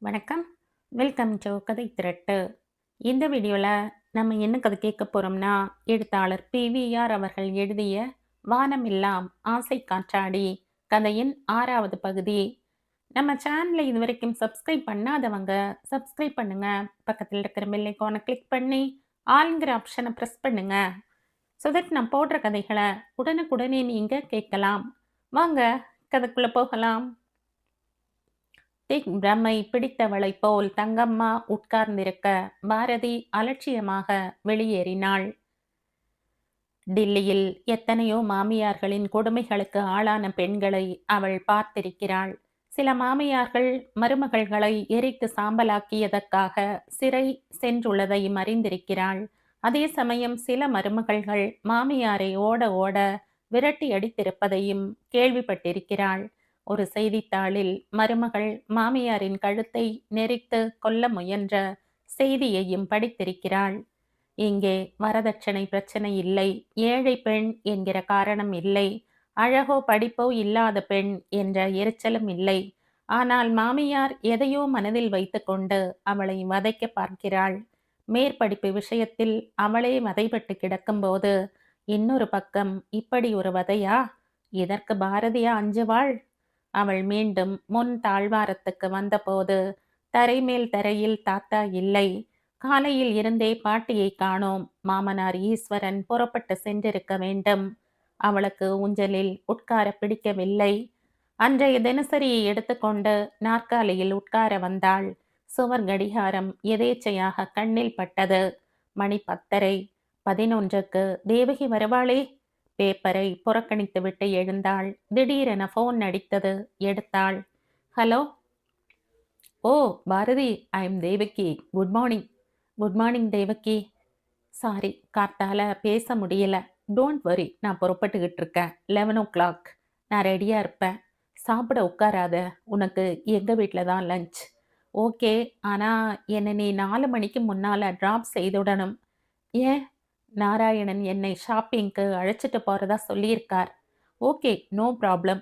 வணக்கம். Welcome to கதை திரட்டு. இந்த வீடியோவில் நம்ம என்ன கதை கேட்க போகிறோம்னா, எழுத்தாளர் PVR அவர்கள் எழுதிய வானமெல்லாம் ஆசை காற்றாடி கதையின் 6வது பகுதி. நம்ம சேனலை இதுவரைக்கும் சப்ஸ்கிரைப் பண்ணாதவங்க சப்ஸ்கிரைப் பண்ணுங்க. பக்கத்தில் இருக்கிற பெல் ஐகானை கிளிக் பண்ணி ஆல்ங்கிற ஆப்ஷனை ப்ரெஸ் பண்ணுங்க. ஸோ தட் நான் போடுற கதைகளை உடனுக்குடனே நீங்கள் கேட்கலாம். வாங்க கதைக்குள்ளே போகலாம். பிரம்மை பிடித்தவளைப் போல் தங்கம்மா உட்கார்ந்திருக்க பாரதி அலட்சியமாக வெளியேறினாள். டில்லியில் எத்தனையோ மாமியார்களின் கொடுமைகளுக்கு ஆளான பெண்களை அவள் பார்த்திருக்கிறாள். சில மாமியார்கள் மருமகள்களை எரித்து சாம்பலாக்கியதற்காக சிறை சென்றுள்ளதையும் அறிந்திருக்கிறாள். அதே சமயம் சில மருமகள்கள் மாமியாரை ஓட ஓட விரட்டி அடித்திருப்பதையும் கேள்விப்பட்டிருக்கிறாள். ஒரு செய்தித்தாளில் மருமகள் மாமியாரின் கழுத்தை நெரித்து கொல்ல முயன்ற செய்தியையும் படித்திருக்கிறாள். இங்கே வரதட்சணை பிரச்சனை இல்லை, ஏழை பெண் என்கிற காரணம் இல்லை, அழகோ படிப்போ இல்லாத பெண் என்ற எரிச்சலும் இல்லை. ஆனால் மாமியார் எதையோ மனதில் வைத்துக்கொண்டு அவளை வதைக்க பார்க்கிறாள். மேற்படிப்பு விஷயத்தில் அவளே வதைப்பட்டு கிடக்கும்போது இன்னொரு பக்கம் இப்படி ஒரு வதையா? இதற்கு பாரதியா அஞ்சுவாள்? அவள் மீண்டும் முன் தாழ்வாரத்துக்கு வந்தபோது தரைமேல் தரையில் தாத்தா இல்லை. காலையில் இருந்தே பாட்டியை காணோம். மாமனார் ஈஸ்வரன் புறப்பட்டு சென்றிருக்க வேண்டும். அவளுக்கு ஊஞ்சலில் உட்கார பிடிக்கவில்லை. அன்றைய தினசரியை எடுத்துக்கொண்டு நாற்காலியில் உட்கார வந்தாள். சுவர் கடிகாரம் எதேச்சையாக கண்ணில் பட்டது. மணி 10:30. 11க்கு தேவகி வருவாளே. பேப்பரை புறக்கணித்துவிட்டு எழுந்தாள். திடீரென போன் அடித்தது. எடுத்தாள். Hello. Oh Bharathi, I am Devaki. Good morning. Good morning Devaki. Sorry, காத்தால பேச முடியல. டோன்ட் வரி, நான் புறப்பட்டுக்கிட்டு இருக்கேன். 11 o'clock நான் ரெடியாக இருப்பேன். சாப்பிட உட்காராத, உனக்கு எங்கள் வீட்டில் தான் லஞ்ச். ஓகே, ஆனால் என்னை நீ 4 மணிக்கு முன்னால் ட்ராப் செய்துடணும். ஏன்? நாராயணன் என்னை ஷாப்பிங்க்கு அழைச்சிட்டு போகிறதா சொல்லியிருக்கார். Okay, no problem.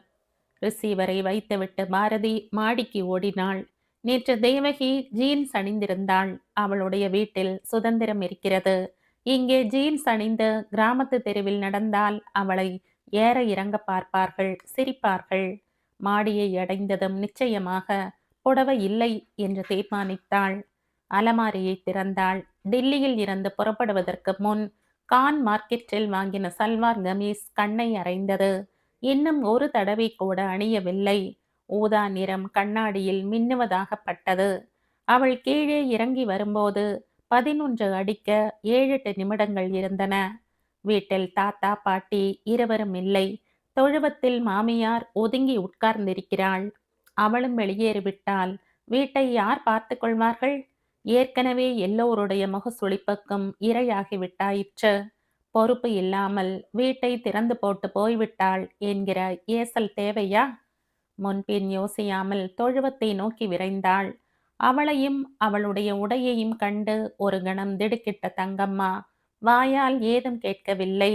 ரிசீவரை வைத்துவிட்டு பாரதி மாடிக்கு ஓடினாள். நேற்று தேவகி ஜீன்ஸ் அணிந்திருந்தாள். அவளுடைய வீட்டில் சுதந்திரம் இருக்கிறது. இங்கே ஜீன்ஸ் அணிந்து கிராமத்து தெருவில் நடந்தால் அவளை ஏற இறங்க பார்ப்பார்கள், சிரிப்பார்கள். மாடியை அடைந்ததும் நிச்சயமாக புடவை இல்லை என்று தீர்மானித்தாள். அலமாரியை திறந்தாள். டில்லியில் இருந்து புறப்படுவதற்கு முன் கான் மார்க்கெட்டில் வாங்கின சல்வார் கமீஸ் கண்ணை அறைந்தது. இன்னும் ஒரு தடவை கூட அணியவில்லை. ஊதா நிறம் கண்ணாடியில் மின்னுவதாகப்பட்டது. அவள் கீழே இறங்கி வரும்போது 11 அடிக்க 7-8 நிமிடங்கள் இருந்தன. வீட்டில் தாத்தா பாட்டி இருவரும் இல்லை. தொழுவத்தில் மாமியார் ஒதுங்கி உட்கார்ந்திருக்கிறாள். அவளும் வெளியேறிவிட்டால் வீட்டை யார் பார்த்து கொள்வார்கள்? ஏற்கனவே எல்லோருடைய முகசுளிப்புக்கும் இரையாகிவிட்டாயிற்று. பொறுப்பு இல்லாமல் வீட்டை திறந்து போட்டு போய்விட்டாள் என்கிற ஏசல் தேவையா? முன்பின் யோசியாமல் தொழுவத்தை நோக்கி விரைந்தாள். அவளையும் அவளுடைய உடையையும் கண்டு ஒரு கணம் திடுக்கிட்ட தங்கம்மா வாயால் ஏதும் கேட்கவில்லை.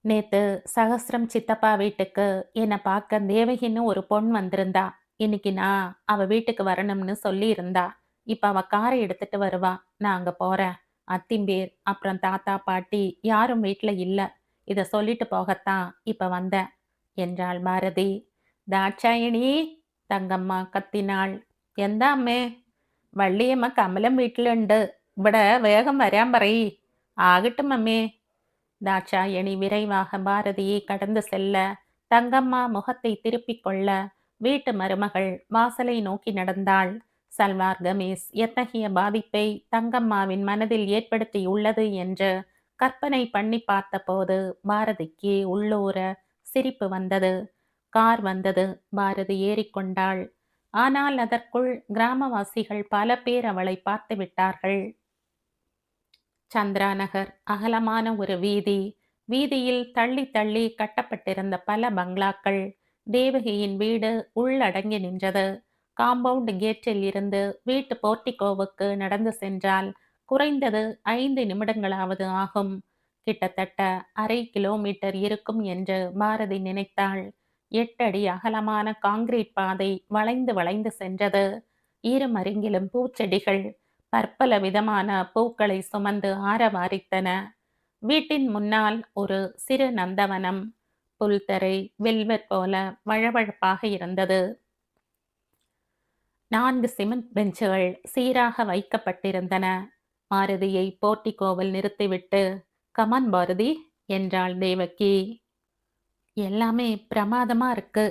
நேத்து சகஸ்ரம் சித்தப்பா வீட்டுக்கு என்னை பார்க்க தேவகின்னு ஒரு பொண் வந்திருந்தா. இன்னைக்கு நான் அவ வீட்டுக்கு வரணும்னு சொல்லி இருந்தா. இப்ப அவ காரை எடுத்துட்டு வருவா. நான் அங்க போறேன். அத்திம்பேர் அப்புறம் தாத்தா பாட்டி யாரும் வீட்டுல இல்ல. இத சொல்லிட்டு போகத்தான் இப்ப வந்தேன் என்றாள் பாரதி. தாட்சாயணி, தங்கம்மா கத்தினாள். എന്താ അമ്മേ? വള്ളിയമ്മ കമലം വീട്ടിലുണ്ട്. ഇവിടെ വേഗം വരാൻ പറയ്. ആകട്ടും അമ്മേ. தாட்சாயணி விரைவாக பாரதியை கடந்து செல்ல தங்கம்மா முகத்தை திருப்பிக் கொள்ள வீட்டு மருமகள் வாசலை நோக்கி நடந்தாள். சல்வார் கமீஸ் எத்தகைய பாதிப்பை தங்கம்மாவின் மனதில் ஏற்படுத்தியுள்ளது என்று கற்பனை பண்ணி பார்த்தபோது பாரதிக்கு உள்ளூர சிரிப்பு வந்தது. கார் வந்தது. பாரதி ஏறிக்கொண்டாள். ஆனால் அதற்குள் கிராமவாசிகள் பல பேர் அவளை பார்த்து விட்டார்கள். சந்திரா நகர் அகலமான ஒரு வீதி. வீதியில் தள்ளி தள்ளி கட்டப்பட்டிருந்த பல பங்களாக்கள். தேவகியின் வீடு உள்ளடங்கி நின்றது. காம்பவுண்ட் கேட்டில் இருந்து வீட்டு போர்ட்டிகோவுக்கு நடந்து சென்றால் குறைந்தது 5 நிமிடங்களாவது ஆகும். கிட்டத்தட்ட 1/2 கிலோமீட்டர் இருக்கும் என்று பாரதி நினைத்தாள். 8 அடி அகலமான காங்கிரீட் பாதை வளைந்து வளைந்து சென்றது. இருமருங்கிலும் பூச்செடிகள் பற்பல விதமான பூக்களை சுமந்து ஆரவாரித்தன. வீட்டின் முன்னால் ஒரு சிறு நந்தவனம். புல்தரை வெல்வெட் போல வழவழப்பாக இருந்தது. 4 சிமெண்ட் பெஞ்சுகள் சீராக வைக்கப்பட்டிருந்தன. மாருதியை போர்டிகோவில் நிறுத்திவிட்டு, கமான் பாரதி என்றாள் தேவகி. எல்லாமே பிரமாதமா இருக்கு.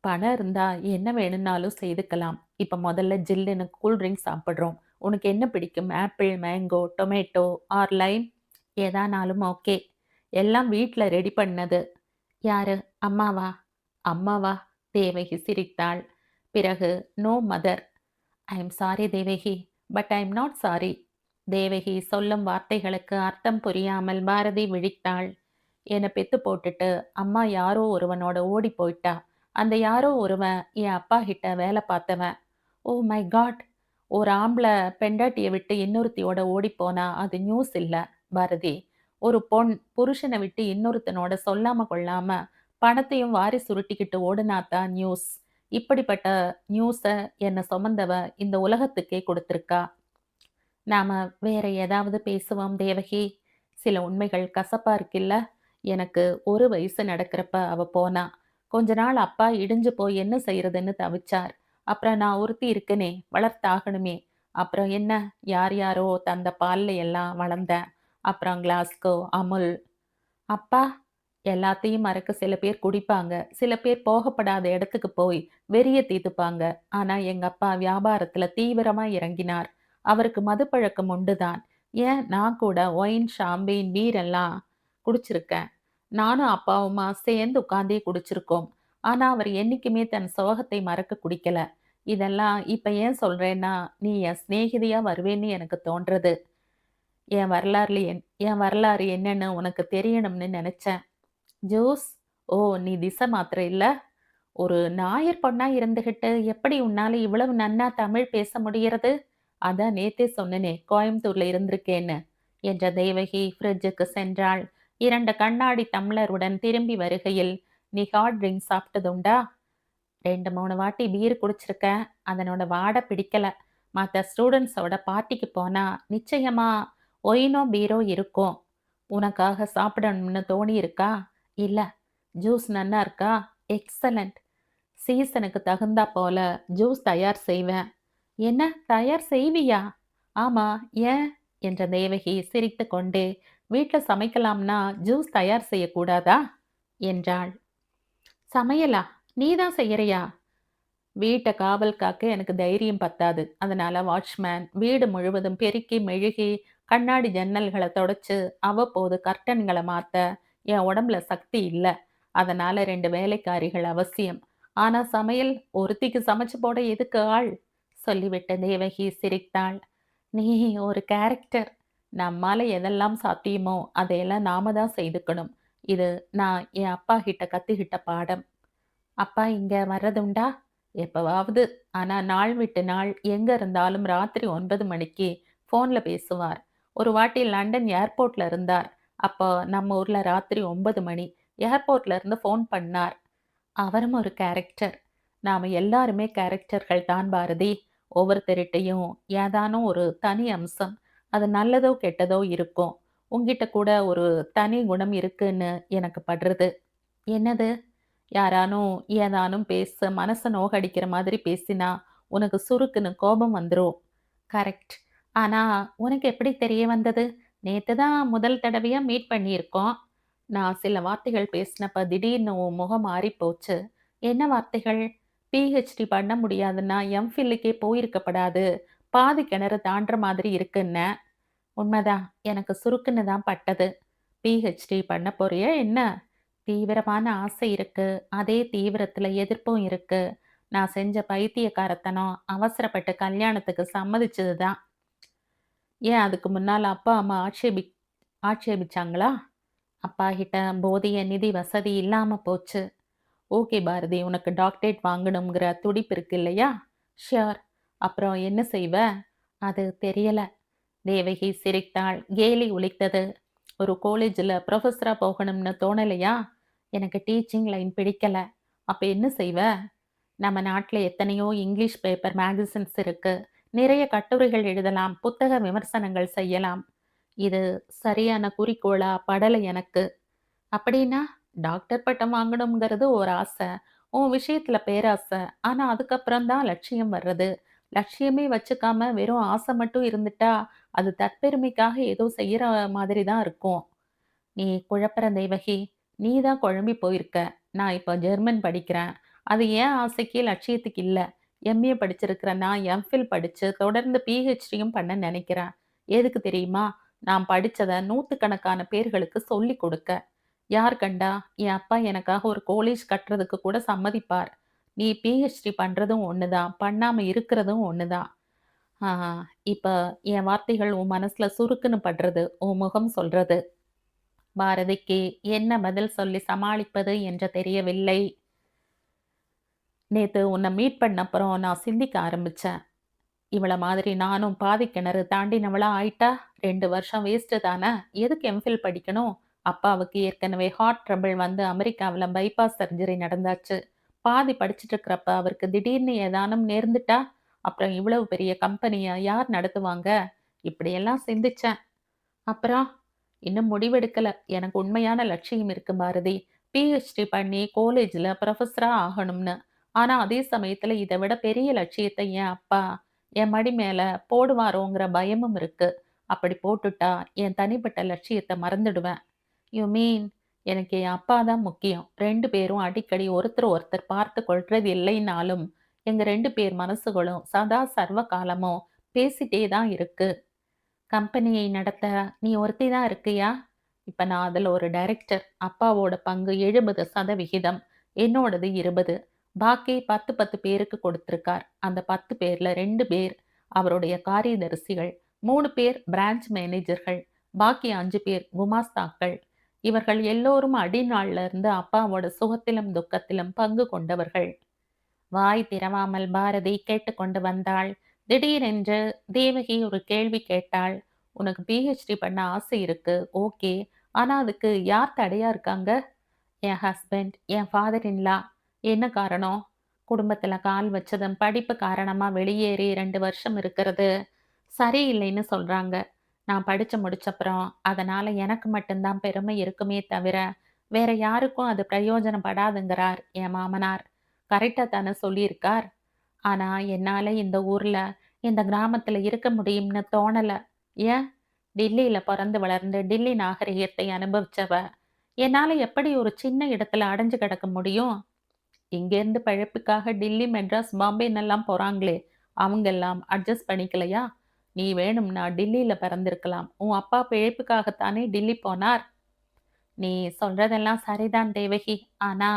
பணம் இருந்தா என்ன வேணும்னாலும் செய்துக்கலாம். இப்ப முதல்ல ஜில்லுன்னு கூல் ட்ரிங்க் சாப்பிடுறோம். உனக்கு என்ன பிடிக்கும்? Apple, mango, tomato or lime? ஏதானாலும் ஓகே. எல்லாம் வீட்ல ரெடி பண்ணது. யாரு? அம்மாவா? அம்மாவா? தேவகி சிரித்தாள். பிறகு no mother. I am sorry Devaki, but I am not sorry. Devaki சொல்லும் வார்த்தைகளுக்கு அர்த்தம் புரியாமல் பாரதி விழித்தாள். என்னை பெத்து போட்டுட்டு அம்மா யாரோ ஒருவனோட ஓடி போயிட்டா. அந்த யாரோ ஒருவன் என் அப்பா கிட்ட வேலை பார்த்தவன். Oh my god! ஒரு ஆம்பளை பெண்டாட்டியை விட்டு இன்னொருத்தியோட ஓடி போனா அது நியூஸ் இல்ல பாரதி. ஒரு பொண் புருஷனை விட்டு இன்னொருத்தனோட சொல்லாம கொள்ளாம பணத்தையும் வாரி சுருட்டிக்கிட்டு ஓடுனாதான் நியூஸ். இப்படிப்பட்ட நியூஸ என்னை சுமந்தவ இந்த உலகத்துக்கே கொடுத்திருக்கா. நாம வேற ஏதாவது பேசுவோம் தேவகி. சில உண்மைகள் கசப்பா இருக்குல்ல. எனக்கு 1 வயசு நடக்கிறப்ப அவ போனா. கொஞ்ச நாள் அப்பா இடிஞ்சு போய் என்ன செய்யறதுன்னு தவிச்சார். அப்புறம் நான் ஒருத்தி இருக்கனே, வளர்த்தாகணுமே. அப்புறம் என்ன, யார் யாரோ தந்த பால்ல எல்லாம் வளர்ந்தேன். அப்புறம் கிளாஸ்கோ, அமுல். அப்பா எல்லாத்தையும் மறக்க சில பேர் குடிப்பாங்க. சில பேர் போகப்படாத இடத்துக்கு போய் வெறிய தீர்த்துப்பாங்க. ஆனா எங்க அப்பா வியாபாரத்துல தீவிரமா இறங்கினார். அவருக்கு மதுப்பழக்கம் உண்டுதான். ஏன் நான் கூட ஒயின், ஷாம்பெயின், பீர் எல்லாம் குடிச்சிருக்கேன். நானும் அப்பாவுமா சேர்ந்து உட்கார்ந்தே குடிச்சிருக்கோம். ஆனா அவர் என்னைக்குமே தன் சோகத்தை மறக்க குடிக்கல. இதெல்லாம் இப்ப ஏன் சொல்றேன்னா, நீ என் சிநேகிதியா வருவேன்னு எனக்கு தோன்றது. என் வரலாறு என்னன்னு உனக்கு தெரியணும்னு நினைச்சேன். ஜோஸ், ஓ நீ திசை மாத்திர இல்ல. ஒரு நாயர் பொண்ணா இருந்துகிட்டு எப்படி உன்னால இவ்வளவு நன்னா தமிழ் பேச முடிகிறது? அதான் நேத்தே சொன்னனே கோயம்புத்தூர்ல இருந்திருக்கேன்னு என்ற தேவகி ஃப்ரிட்ஜுக்கு சென்றாள். 2 கண்ணாடி டம்ளருடன் திரும்பி வருகையில், நீ ஹாட் ட்ரிங்க் சாப்பிட்டதுண்டா? 2, 3 வாட்டி பீர் குடிச்சிருக்கேன். அதனோட வாடை பிடிக்கல. மற்ற ஸ்டூடெண்ட்ஸோட பார்ட்டிக்கு போனா நிச்சயமா ஒயினோ பீரோ இருக்கும். உனக்காக சாப்பிடணும்னு தோணி இருக்கா? இல்ல. ஜூஸ் நன்னா இருக்கா? எக்ஸலண்ட். சீசனுக்கு தகுந்தா போல ஜூஸ் தயார் செய்வேன். என்ன தயார் செய்வியா? ஆமா. ஏன்? என்ற தேவகி சிரித்துக்கொண்டே, வீட்ல சமைக்கலாம்னா ஜூஸ் தயார் செய்யக்கூடாதா? என்றாள். சமையலா? நீதான் செய்யறியா? வீட்டை காவல் காக்க எனக்கு தைரியம் பத்தாது. அதனால வாட்ச்மேன் வீடு முழுவதும் பெருக்கி மெழுகி கண்ணாடி ஜன்னல்களை தொடச்சு அவ்வப்போது கர்டன்களை மாத்த என் உடம்புல சக்தி இல்ல. அதனால 2 வேலைக்காரிகள் அவசியம். ஆனா சமையல் ஒருத்திக்கு சமைச்சு போட எதுக்கு ஆள்? சொல்லிவிட்ட தேவகி சிரித்தாள். நீ ஒரு கேரக்டர். நம்மால எதெல்லாம் சாத்தியமோ அதையெல்லாம் நாம தான் செய்துக்கணும். இது நான் என் அப்பா கிட்ட கத்துக்கிட்ட பாடம். அப்பா இங்க வர்றதுண்டா? எப்பவாவது. ஆனா நாள் விட்டு நாள் எங்க இருந்தாலும் ராத்திரி 9 மணிக்கு ஃபோன்ல பேசுவார். ஒரு வாட்டி லண்டன் ஏர்போர்ட்ல இருந்தார். அப்போ நம்ம ஊர்ல ராத்திரி 9 மணி. ஏர்போர்ட்ல இருந்து ஃபோன் பண்ணார். அவரும் ஒரு கேரக்டர். நாம எல்லாருமே கேரக்டர்கள் தான் பாரதி. ஒவ்வொருத்தருட்டையும் ஏதானும் ஒரு தனி அம்சம். அது நல்லதோ கெட்டதோ இருக்கும். உன்கிட்ட கூட ஒரு தனி குணம் இருக்குன்னு எனக்கு படுறது. என்னது? யாரானும் ஏதானும் பேச மனச நோகடிக்கிற மாதிரி பேசினா உனக்கு சுருக்குன்னு கோபம் வந்துரும். கரெக்ட். ஆனா உனக்கு எப்படி தெரிய வந்தது? நேத்து தான் முதல் தடவையா மீட் பண்ணியிருக்கோம். நான் சில வார்த்தைகள் பேசினப்ப திடீர்னு உன் முகம் மாறி போச்சு. என்ன வார்த்தைகள்? பிஹெச்டி பண்ண முடியாதுன்னா எம்ஃபில்லுக்கே போயிருக்கப்படாது. பாதி கிணறு தாண்டுற மாதிரி இருக்குன்ன. உண்மைதான். எனக்கு சுருக்குன்னு தான் பட்டது. பிஹெச்டி பண்ண போறியா என்ன? தீவிரமான ஆசை இருக்கு. அதே தீவிரத்துல எதிர்ப்பும் இருக்கு. நான் செஞ்ச பைத்தியக்காரத்தனம் அவசரப்பட்டு கல்யாணத்துக்கு சம்மதிச்சது தான். ஏன் அதுக்கு முன்னால அப்பா, அம்மா ஆட்சேபிச்சாங்களா? அப்பா கிட்ட போதிய நிதி வசதி இல்லாம போச்சு. ஓகே பாரதி, உனக்கு டாக்டரேட் வாங்கணுங்கிற துடிப்பு இருக்கு இல்லையா? ஷியோர். அப்புறம் என்ன செய்வ? அது தெரியல. தேவகி சிரித்தாள். கேலி ஒலித்தது. ஒரு காலேஜில் ப்ரொஃபஸரா போகணும்னு தோணலையா? எனக்கு டீச்சிங் லைன் பிடிக்கல. அப்ப என்ன செய்வ? நம்ம நாட்டுல எத்தனையோ இங்கிலீஷ் பேப்பர் மேகசின்ஸ் இருக்கு. நிறைய கட்டுரைகள் எழுதலாம். புத்தக விமர்சனங்கள் செய்யலாம். இது சரியான குறிக்கோளா படல எனக்கு. அப்படின்னா, டாக்டர் பட்டம் வாங்கணுங்கிறது ஒரு ஆசை. உன் விஷயத்துல பேராசை. ஆனா அதுக்கப்புறம் தான் லட்சியம் வர்றது. லட்சியமே வச்சுக்காம வெறும் ஆசை மட்டும் இருந்துட்டா, அது தற்பெருமைக்காக ஏதோ செய்யற மாதிரி தான் இருக்கும். நீ குழப்புற தேவகி. நீ தான் குழம்பி போயிருக்க. நான் இப்ப ஜெர்மன் படிக்கிறேன். அது என் ஆசைக்கு, லட்சியத்துக்கு இல்ல. எம்.ஏ படிச்சிருக்கிறேன். நான் எம்.ஃபில் படிச்சு தொடர்ந்து பி.ஹெச்.டியும் பண்ண நினைக்கிறேன். எதுக்கு தெரியுமா? நான் படிச்சத நூத்துக்கணக்கான பேர்களுக்கு சொல்லிக் கொடுக்க. யார் கண்டா? என் அப்பா எனக்காக ஒரு காலேஜ் கட்டுறதுக்கு கூட சம்மதிப்பார். நீ பி.ஹெச்.டி பண்றதும் ஒண்ணுதான். பண்ணாம இருக்கிறதும் ஒண்ணுதான். ஆ இப்ப என் வார்த்தைகள் உன் மனசுல சுருக்குன்னு படுறது. உன் முகம் சொல்றது. பாரதிக்கு என்ன பதில் சொல்லி சமாளிப்பது என்று தெரியவில்லை. நேத்து உன்னை மீட் பண்ண அப்புறம் நான் சிந்திக்க ஆரம்பிச்சேன். இவள மாதிரி நானும் பாதி கிணறு தாண்டினவளா ஆயிட்டா 2 வருஷம் வேஸ்ட் தானே. எதுக்கு எம்ஃபில் படிக்கணும்? அப்பாவுக்கு ஏற்கனவே ஹார்ட் ட்ரபிள் வந்து அமெரிக்காவுல பைபாஸ் சர்ஜரி நடந்தாச்சு. பாதி படிச்சுட்டு இருக்கிறப்ப அவருக்கு திடீர்னு ஏதானும் நேர்ந்துட்டா அப்புறம் இவ்வளவு பெரிய கம்பெனிய யார் நடத்துவாங்க? இப்படியெல்லாம் சிந்திச்சேன். அப்புறம் இன்னும் முடிவெடுக்கல. எனக்கு உண்மையான லட்சியம் இருக்கு பாரதி. பிஹெச்டி பண்ணி காலேஜ்ல புரொஃபஸரா ஆகணும்னு. ஆனா அதே சமயத்துல இத விட பெரிய லட்சியத்த என் அப்பா என் மடி மேல போடுவாரோங்கிற பயமும் இருக்கு. அப்படி போட்டுட்டா என் தனிப்பட்ட லட்சியத்த மறந்துடுவேன். யூ மீன் எனக்கு என் அப்பா தான் முக்கியம். 2 பேரும் அடிக்கடி ஒருத்தர் ஒருத்தர் பார்த்து கொள்றது இல்லைன்னாலும், எங்க 2 பேர் மனசுகளும் சதா சர்வ காலமும் பேசிட்டே தான் இருக்கு. கம்பெனியை நடத்த நீ ஒருத்தி தான் இருக்கியா? இப்ப நான் அதுல ஒரு டைரக்டர். அப்பாவோட பங்கு 70% என்னோடது 20. பாக்கி 10, 10 பேருக்கு கொடுத்திருக்கார். அந்த 10 பேர்ல 2 பேர் அவருடைய காரியதரிசிகள், 3 பேர் பிரான்ச் மேனேஜர்கள், பாக்கி 5 பேர் குமாஸ்தாக்கள். இவர்கள் எல்லோரும் அடிநாள்ல இருந்து அப்பாவோட சுகத்திலும் துக்கத்திலும் பங்கு கொண்டவர்கள். வாய் திறவாமல் பாரதி கேட்டுக்கொண்டு வந்தாள். திடீரென்று தேவகி ஒரு கேள்வி கேட்டாள். உனக்கு பிஹெச்டி பண்ண ஆசை இருக்கு. ஓகே. ஆனா அதுக்கு யார் தடையா இருக்காங்க? என் ஹஸ்பண்ட், என் ஃபாதர் இன் லா. என்ன காரணம்? குடும்பத்துல கால் வச்சதும் படிப்பு காரணமா வெளியேறி 2 வருஷம் இருக்கிறது சரியில்லைன்னு சொல்றாங்க. நான் படிச்சு முடிச்சப்புறம் அதனால எனக்கு மட்டும்தான் பெருமை இருக்குமே தவிர வேற யாருக்கும் அது பிரயோஜனப்படாதுங்கிறார் என் மாமனார். கரெக்டா தானே சொல்லியிருக்கார். ஆனா என்னால இந்த ஊர்ல இந்த கிராமத்துல இருக்க முடியும்னு தோணல. ஏன்? டில்லியில பிறந்து வளர்ந்து டில்லி நாகரிகத்தை அனுபவிச்சவ என்னால எப்படி ஒரு சின்ன இடத்துல அடைஞ்சு கிடக்க முடியும்? இங்கேருந்து பிழைப்புக்காக டில்லி, மெட்ராஸ், பாம்பேன்னெல்லாம் போறாங்களே, அவங்கெல்லாம் அட்ஜஸ்ட் பண்ணிக்கலையா? நீ வேணும்னா டில்லியில பிறந்திருக்கலாம். உன் அப்பா பிழைப்புக்காகத்தானே டில்லி போனார். நீ சொல்றதெல்லாம் சரிதான் தேவகி. ஆனா,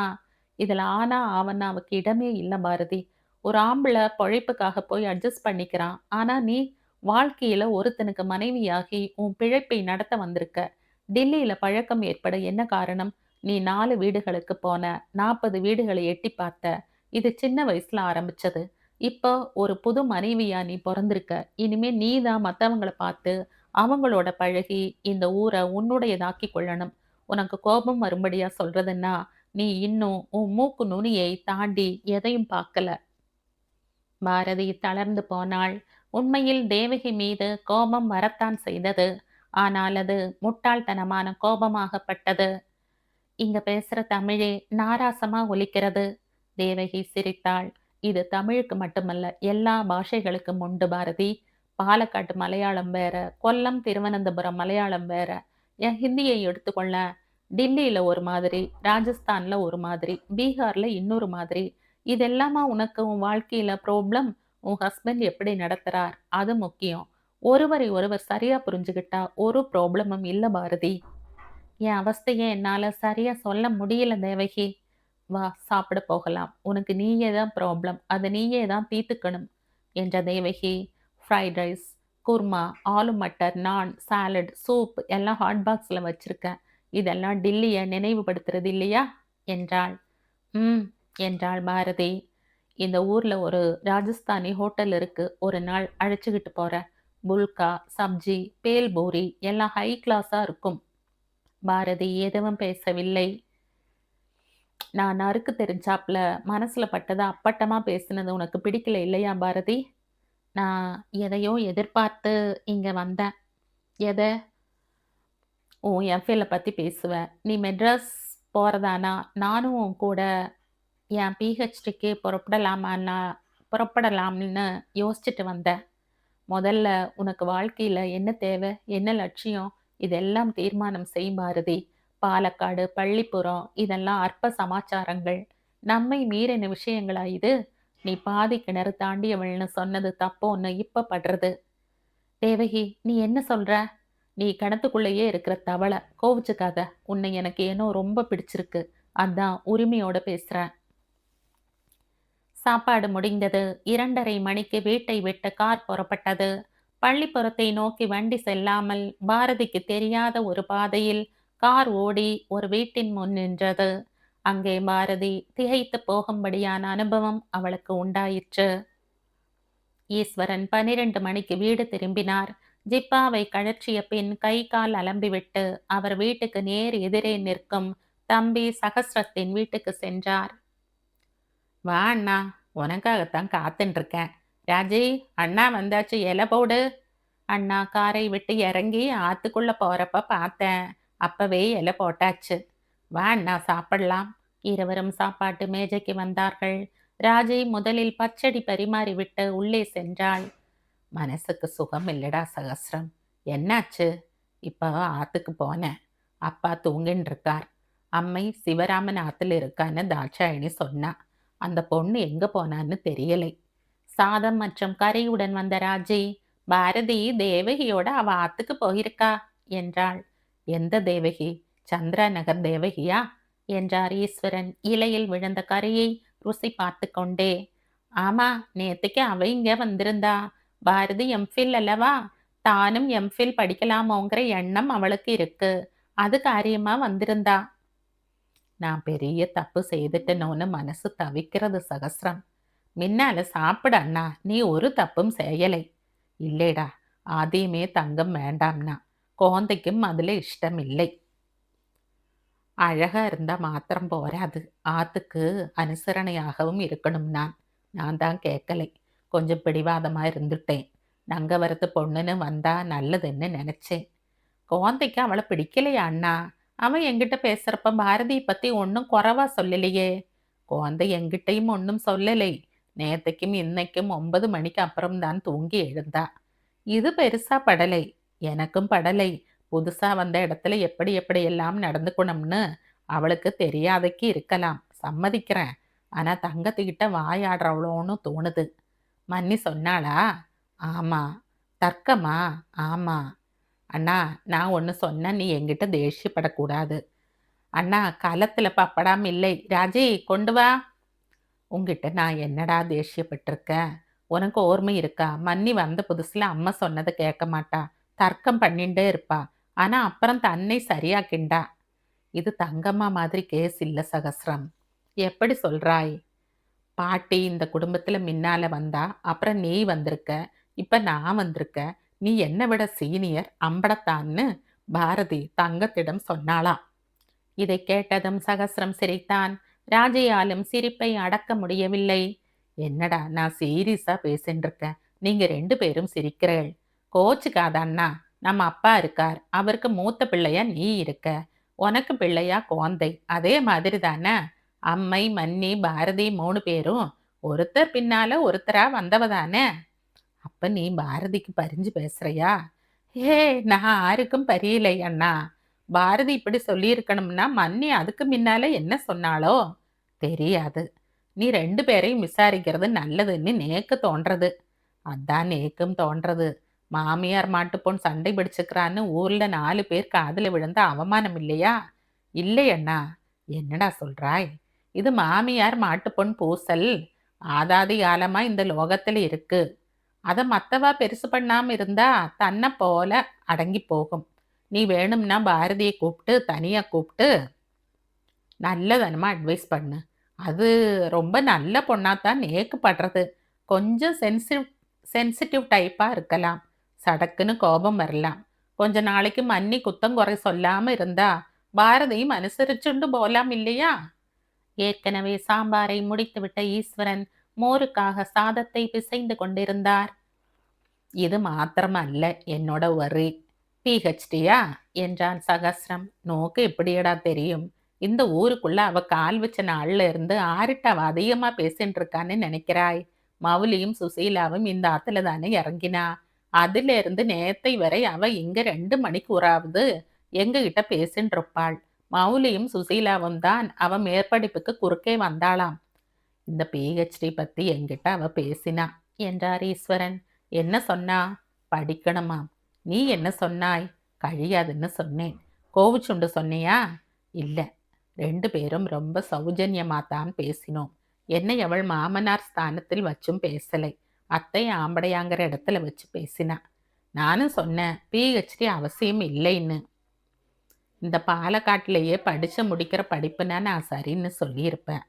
இதுல ஆனா, ஆவன்னாவுக்கு இடமே இல்ல பாரதி. ஒரு ஆம்பள பொழைப்புக்காக போய் அட்ஜஸ்ட் பண்ணிக்கிறான். ஆனா நீ வாழ்க்கையில ஒருத்தனுக்கு மனைவியாகி உன் பிழைப்பை நடத்த வந்திருக்க. டில்லியில பழக்கம் ஏற்பட என்ன காரணம்? நீ 4 வீடுகளுக்கு போன, 40 வீடுகளை எட்டிப் பார்த்த. இது சின்ன வயசுல ஆரம்பிச்சது. இப்போ ஒரு புது மனைவியா நீ பொறந்திருக்க. இனிமே நீ தான் மத்தவங்கள பார்த்து, அவங்களோட பழகி, இந்த ஊர உன்னுடையதாக்கிக் கொள்ளணும். உனக்கு கோபம் வரும்படியா சொல்றதுன்னா, நீ இன்னும் உன் மூக்கு நுனியை தாண்டி எதையும் பார்க்கல. பாரதி தளர்ந்து போனாள். உண்மையில் தேவகி மீது கோபம் வரத்தான் செய்தது. ஆனால் அது முட்டாள்தனமான கோபமாகப்பட்டது. இங்க பேசுற தமிழே நாராசமா ஒலிக்கிறது. தேவகி சிரித்தாள். இது தமிழுக்கு மட்டுமல்ல, எல்லா பாஷைகளுக்கும் உண்டு பாரதி. பாலக்காட்டு மலையாளம் வேற, கொல்லம், திருவனந்தபுரம் மலையாளம் வேற. என் ஹிந்தியை எடுத்துக்கொள்ளேன். டில்லியில ஒரு மாதிரி, ராஜஸ்தான்ல ஒரு மாதிரி, பீகார்ல இன்னொரு மாதிரி. இதெல்லாமா உனக்கு உன் வாழ்க்கையில ப்ராப்ளம்? உன் ஹஸ்பண்ட் எப்படி நடத்துறார்? அது முக்கியம். ஒருவரை ஒருவர் சரியா புரிஞ்சுகிட்டா ஒரு ப்ராப்ளமும் இல்ல பாரதி. என் அவஸ்தைய என்னால சரியா சொல்ல முடியல தேவகி. வா சாப்பிட போகலாம். உனக்கு நீயே தான் ப்ராப்ளம். அத நீயே தான் தீர்த்துக்கணும் என்ற தேவகி. ஃப்ரைட் ரைஸ், குர்மா, ஆலு மட்டர், நான், சாலட், சூப் எல்லாம் ஹாட் பாக்ஸ்ல வச்சிருக்கேன். இதெல்லாம் டில்லிய நினைவுபடுத்துறது இல்லையா? என்றாள். ம் என்றாள் பாரதி. இந்த ஊர்ல ஒரு ராஜஸ்தானி ஹோட்டல் இருக்கு. ஒரு நாள் அழைச்சுக்கிட்டு போறேன். புல்கா, சப்ஜி, பேல் பூரி எல்லாம் ஹை கிளாஸா இருக்கும். பாரதி எதுவும் பேசவில்லை. நான் நறுக்கு தெரிஞ்சாப்புல மனசுல பட்டத அப்பட்டமா பேசினது உனக்கு பிடிக்கல இல்லையா பாரதி? நான் எதையோ எதிர்பார்த்து இங்க வந்தேன். எத? உன் எஃப்ஏல பத்தி பேசுவ. நீ மெட்ராஸ் போறதானா, நானும் உன் கூட என் பிஹெச்டிக்கு புறப்படலாம்னு யோசிச்சுட்டு வந்தேன். முதல்ல உனக்கு வாழ்க்கையில என்ன தேவை? என்ன லட்சியம்? இதெல்லாம் தீர்மானம் செய் பாரதி. பாலக்காடு, பள்ளிப்புறம் இதெல்லாம் அற்ப சமாச்சாரங்கள். நம்மை மீறின விஷயங்களா இது? நீ பாதி கிணறு தாண்டியவள்னு சொன்னது தப்போன்னு இப்ப படுறது. தேவகி, நீ என்ன சொல்ற? நீ கிணத்துக்குள்ளேயே இருக்கிற தவளை. கோவிச்சுக்காத. உன்னை எனக்கு ஏனோ ரொம்ப பிடிச்சிருக்கு. அதான் உரிமையோட பேசுறேன். சாப்பாடு முடிந்தது. 2:30 மணிக்கு வீட்டை விட்டு கார் புறப்பட்டது. பள்ளிப்புறத்தை நோக்கி வண்டி செல்லாமல் பாரதிக்கு தெரியாத ஒரு பாதையில் கார் ஓடி ஒரு வீட்டின் முன் நின்றது. அங்கே பாரதி திகைத்து போகும்படியான அனுபவம் அவளுக்கு உண்டாயிற்று. ஈஸ்வரன் 12 மணிக்கு வீடு திரும்பினார். ஜிப்பாவை கழற்றிய பின் கை கால் அலம்பிவிட்டு அவர் வீட்டுக்கு நேர் எதிரே நிற்கும் தம்பி சகஸ்ரத்தின் வீட்டுக்கு சென்றார். வா அண்ணா, உனக்காகத்தான் காத்துட்டு இருக்கேன். ராஜி, அண்ணா வந்தாச்சு, இலை போடு. அண்ணா காரை விட்டு இறங்கி ஆத்துக்குள்ள போறப்ப பார்த்தேன். அப்பவே இலை போட்டாச்சு. வா அண்ணா, சாப்பிடலாம். இருவரும் சாப்பாட்டு மேஜைக்கு வந்தார்கள். ராஜி முதலில் பச்சடி பரிமாறிவிட்டு உள்ளே சென்றாள். மனசுக்கு சுகம் இல்லடா சகஸ்ரம். என்னாச்சு? இப்போ ஆத்துக்கு போனேன். அப்பா தூங்கின்னு இருக்கார். அம்மை சிவராமன் ஆத்துல இருக்கான்னு தாட்சாயணி சொன்னா. அந்த பொண்ணு எங்க போனான்னு தெரியலை. சாதம் மற்றும் கறியுடன் வந்த ராஜி, பாரதி தேவகியோட அவ ஆத்துக்கு போயிருக்கா என்றாள். எந்த தேவகி? சந்திரா நகர் தேவகியா? என்றார் ஈஸ்வரன் இலையில் விழுந்த கறியை ருசி பார்த்து கொண்டே. ஆமா, நேத்துக்கு அவ இங்க வந்திருந்தா. பாரதி எம்ஃபில் அல்லவா? தானும் எம்ஃபில் படிக்கலாமோங்கிற எண்ணம் அவளுக்கு இருக்கு. அது காரியமா வந்திருந்தா. நான் பெரிய தப்பு செய்துட்டேனோன்னு மனசு தவிக்கிறது சகஸ்ரம். மின்னால சாப்பிட அண்ணா, நீ ஒரு தப்பும் செய்யலை. இல்லேடா, ஆதியுமே தங்கம் வேண்டாம்னா. குழந்தைக்கும் அதுல இஷ்டம் இல்லை. அழகா இருந்தா மாத்திரம் போராது. ஆத்துக்கு அனுசரணையாகவும் இருக்கணும். நான் தான் கேட்கலை. கொஞ்சம் பிடிவாதமா இருந்துட்டேன். நங்கவரத்து பொண்ணுன்னு வந்தா நல்லதுன்னு நினைச்சேன். குழந்தைக்கு அவளை பிடிக்கலையா அண்ணா? அவன் என்கிட்ட பேசுறப்ப பாரதியை பத்தி ஒன்றும் குறைவா சொல்லலையே. குழந்தை என்கிட்டையும் ஒன்றும் சொல்லலை. நேத்தைக்கும் இன்னைக்கும் 9 மணிக்கு அப்புறம் தான் தூங்கி எழுந்தா. இது பெருசா படலை. எனக்கும் படலை. புதுசா வந்த இடத்துல எப்படி எப்படியெல்லாம் நடந்துக்கணும்னு அவளுக்கு தெரியாதைக்கு இருக்கலாம், சம்மதிக்கிறேன். ஆனா தங்கத்துக்கிட்ட வாயாடுறவளோன்னு தோணுது. மன்னி சொன்னாளா? ஆமா. தர்க்கமா? ஆமா. அண்ணா, நான் ஒன்று சொன்ன நீ என்கிட்ட தேஷ்யப்படக்கூடாது. அண்ணா, களத்தில் பப்படாம இல்லை. ராஜி, கொண்டு வா. உங்ககிட்ட நான் என்னடா தேஷ்யப்பட்டிருக்கேன்? உனக்கு ஓர்மை இருக்கா? மன்னி வந்த புதுசுல அம்மா சொன்னதை கேட்க மாட்டா. தர்க்கம் பண்ணிட்டே இருப்பா. ஆனா அப்புறம் தன்னை சரியாக்கிண்டா. இது தங்கம்மா மாதிரி கேஸ் இல்லை சகஸ்ரம். எப்படி சொல்றாய்? பாட்டி இந்த குடும்பத்துல முன்னால வந்தா, அப்புறம் நீ வந்திருக்க, இப்ப நான் வந்திருக்க. நீ என்னை விட சீனியர், அம்படத்தான்னு பாரதி தங்கத்திடம் சொன்னாளாம். இதை கேட்டதும் சகஸ்ரம் சிரித்தான். ராஜையாலும் சிரிப்பை அடக்க முடியவில்லை. என்னடா, நான் சீரியஸா பேசின்னு இருக்கேன், நீங்க 2 பேரும் சிரிக்கிறீள். கோச்சுக்காத அண்ணா. நம்ம அப்பா இருக்கார், அவருக்கு மூத்த பிள்ளையா நீ இருக்க. உனக்கு பிள்ளையா குழந்தை. அதே மாதிரி தானே அம்மை, மன்னி, பாரதி 3 பேரும் ஒருத்தர் பின்னால ஒருத்தரா வந்தவ தானே. அப்ப நீ பாரதிக்கு பரிஞ்சு பேசுறியா? ஏ, நான் யாருக்கும் பரியலை அண்ணா. பாரதி இப்படி சொல்லியிருக்கணும்னா மன்னி அதுக்கு முன்னால என்ன சொன்னாலோ தெரியாது. நீ 2 பேரையும் விசாரிக்கிறது நல்லதுன்னு நேக்கு தோன்றது. அதான் நேக்கும் தோன்றது. மாமியார் மாட்டுப்பொன் சண்டை பிடிச்சுக்கிறான்னு ஊர்ல 4 பேர் காதுல விழுந்த அவமானம் இல்லையா? இல்லை அண்ணா. என்னடா சொல்றாய்? இது மாமியார் மாட்டுப்பொன் பூசல் ஆதாதி காலமா இந்த லோகத்துல இருக்கு. அதை மத்தவா பெருசு பண்ணாம இருந்தா தன்னை போல அடங்கி போகும். நீ வேணும்னா பாரதியை கூப்பிட்டு தனியா கூப்பிட்டு நல்லதனமா அட்வைஸ் பண்ணு. அது ரொம்ப நல்ல பொண்ணாத்தான் நேக்கு படுறது. கொஞ்சம் சென்சிட்டிவ் டைப்பா இருக்கலாம். சடக்குன்னு கோபம் வரலாம். கொஞ்ச நாளைக்கு மன்னி குத்தம் குறை சொல்லாம இருந்தா பாரதியும் அனுசரிச்சுண்டு போலாம் இல்லையா? ஏற்கனவே சாம்பாரை முடித்துவிட்ட ஈஸ்வரன் மோருக்காக சாதத்தை பிசைந்து கொண்டிருந்தார். இது மாத்திரமல்ல என்னோட வரி. பிஹெச்டியா என்றான் சகஸ்ரம். நோக்கு எப்படியடா தெரியும்? இந்த ஊருக்குள்ள அவ கால் வச்ச நாள்ல இருந்து ஆரிட்ட அவ அதிகமா பேசிட்டு இருக்கான்னு நினைக்கிறாய்? மவுலியும் சுசீலாவும் இந்த ஆத்துல தானே இறங்கினா. அதுல இருந்து நேத்தை வரை அவ இங்க 2 மணிக்கூறாவது எங்க கிட்ட பேசிட்டு இருப்பாள். மவுலியும் சுசீலாவும் தான் அவ மேற்படிப்புக்கு குறுக்கே வந்தாளாம். இந்த பிஹெச்டி பத்தி என்கிட்ட அவ பேசினா என்றார் ஈஸ்வரன். என்ன சொன்னா? படிக்கணுமாம். நீ என்ன சொன்னாய்? கழியாதுன்னு சொன்னேன். கோவிச்சுண்டு சொன்னியா? இல்ல, 2 பேரும் ரொம்ப சௌஜன்யமாத்தான் பேசினோம். என்னை அவள் மாமனார் ஸ்தானத்தில் வச்சும் பேசலை. அத்தை ஆம்படையாங்கிற இடத்துல வச்சு பேசினா. நானும் சொன்னேன் பிஹெச்டி அவசியம் இல்லைன்னு. இந்த பாலக்காட்டிலேயே படிச்சு முடிக்கிற படிப்புனா நான் சரின்னு சொல்லியிருப்பேன்.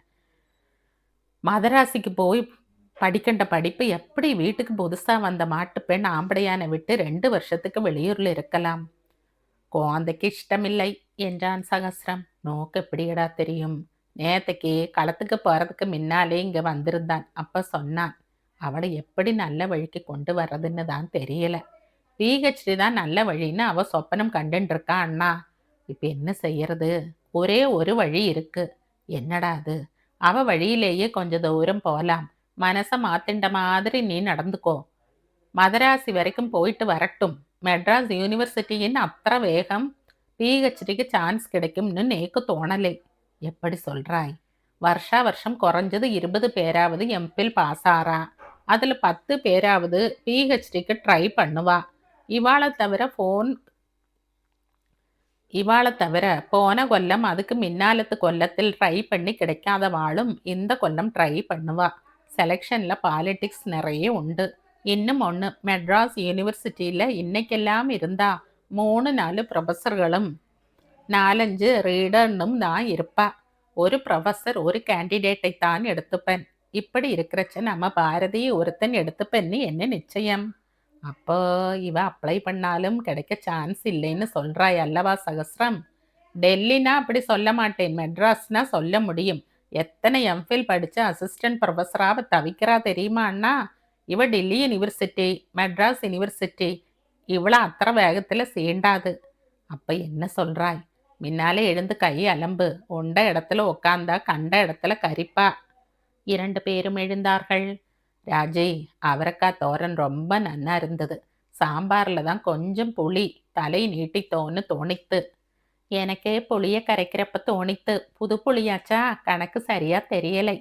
மதராசிக்கு போய் படிக்கின்ற படிப்பு எப்படி வீட்டுக்கு புதுசா வந்த மாட்டு பெண் ஆம்படையான விட்டு 2 வருஷத்துக்கு வெளியூர்ல இருக்கலாம்? குழந்தைக்கு இஷ்டமில்லை என்றான் சகஸ்ரம். நோக்கு எப்படியடா தெரியும்? நேத்தைக்கு களத்துக்கு போறதுக்கு முன்னாலே இங்க வந்திருந்தான். அப்ப சொன்னான். அவளை எப்படி நல்ல வழிக்கு கொண்டு வர்றதுன்னு தான் தெரியல. பிஹெச்டி தான் நல்ல வழின்னு அவ சொப்பனம் கண்டுட்டு இருக்கா அண்ணா. இப்ப என்ன செய்யறது? ஒரே ஒரு வழி இருக்கு. என்னடா அது? அவ வழியிலேயே கொஞ்ச தூரம் போலாம். மனச மாத்திண்ட மாதிரி நீ நடந்துக்கோ. மதராசி வரைக்கும் போயிட்டு வரட்டும். மெட்ராஸ் யூனிவர்சிட்டியின் அத்தனை வேகம் பிஹெச்டிக்கு சான்ஸ் கிடைக்கும்னு நேக்கு தோணலை. எப்படி சொல்றாய்? வருஷா வருஷம் குறைஞ்சது 20 பேராவது எம்பில் பாஸ் ஆறா. அதுல 10 பேராவது பிஹெச்டிக்கு ட்ரை பண்ணுவா. இவாளை தவிர போன கொல்லம் அதுக்கு மின்னாலத்து கொல்லத்தில் ட்ரை பண்ணி கிடைக்காதவாளும் இந்த கொல்லம் ட்ரை பண்ணுவா. செலெக்ஷன்ல பாலிடிக்ஸ் நிறைய உண்டு. இன்னும் ஒன்று, மெட்ராஸ் யூனிவர்சிட்டியில் இன்னைக்கெல்லாம் இருந்தா 3-4 ப்ரொஃபஸர்களும் 4-5 ரீடர்னும் தான் இருப்பா. ஒரு ப்ரொஃபஸர் ஒரு கேண்டிடேட்டை தான் எடுத்துப்பேன். இப்படி இருக்கிறச்ச நம்ம பாரதிய ஒருத்தன் எடுத்துப்பேன்னு என்ன நிச்சயம்? அப்போ இவ அப்ளை பண்ணாலும் கிடைக்க சான்ஸ் இல்லைன்னு சொல்றாய் அல்லவா சகஸ்ரம்? டெல்லினா அப்படி சொல்ல மாட்டேன், மெட்ராஸ்னா சொல்ல முடியும். எத்தனை எம்ஃபில் படிச்ச அசிஸ்டன்ட் ப்ரொஃபஸராக தவிக்கிறா தெரியுமா அண்ணா? இவ டெல்லி யூனிவர்சிட்டி, மெட்ராஸ் யூனிவர்சிட்டி இவ்வளோ அத்தனை வேகத்தில் சீண்டாது. அப்ப என்ன சொல்றாய்? முன்னாலே எழுந்து கை அலம்பு. உண்ட இடத்துல உக்காந்தா கண்ட இடத்துல கரிப்பா. 2 பேரும் எழுந்தார்கள். ராஜி, அவரைக்காய் தோரன் ரொம்ப நன்னா இருந்தது. சாம்பார்ல தான் கொஞ்சம் புளி தலை நீட்டித்தோன்னு தோணித்து. எனக்கே புளிய கரைக்கிறப்ப தோணித்து. புது புளியாச்சா? கணக்கு சரியா தெரியலை.